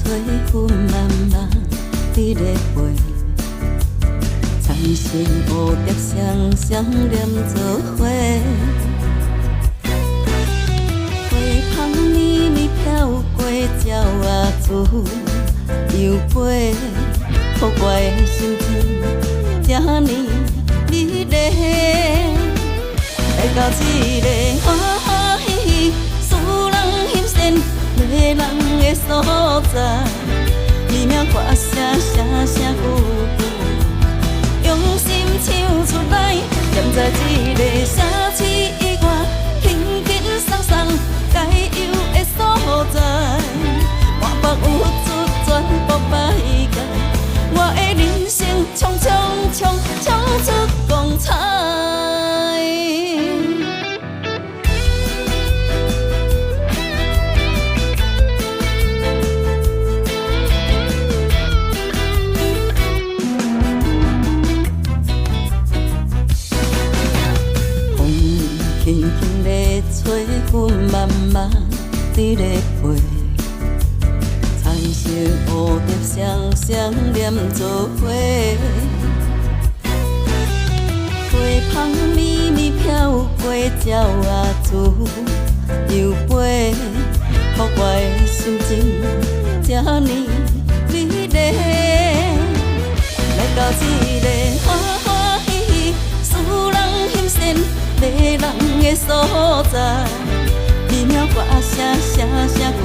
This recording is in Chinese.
云茫茫伫咧飞，残星蝴蝶双双连做伙，花香绵绵飘过鸟仔厝又飞，予我的心情这呢美丽。来到这个欢欢喜喜、使人欣羡迷人的所在，微妙歌声声声句句，用心唱出来。站在这个城市以外，轻轻松松解忧的所在，满腹有出全部摆解，我的人生冲冲冲冲出光彩。轻轻咧吹，云茫茫伫咧飞，残星蝴蝶双双连做伙，花香绵绵飘过鸟仔厝又飞，予我的心情这呢美丽。来到这个欢欢喜喜、使人欣羡迷人的所在，微妙歌声声声句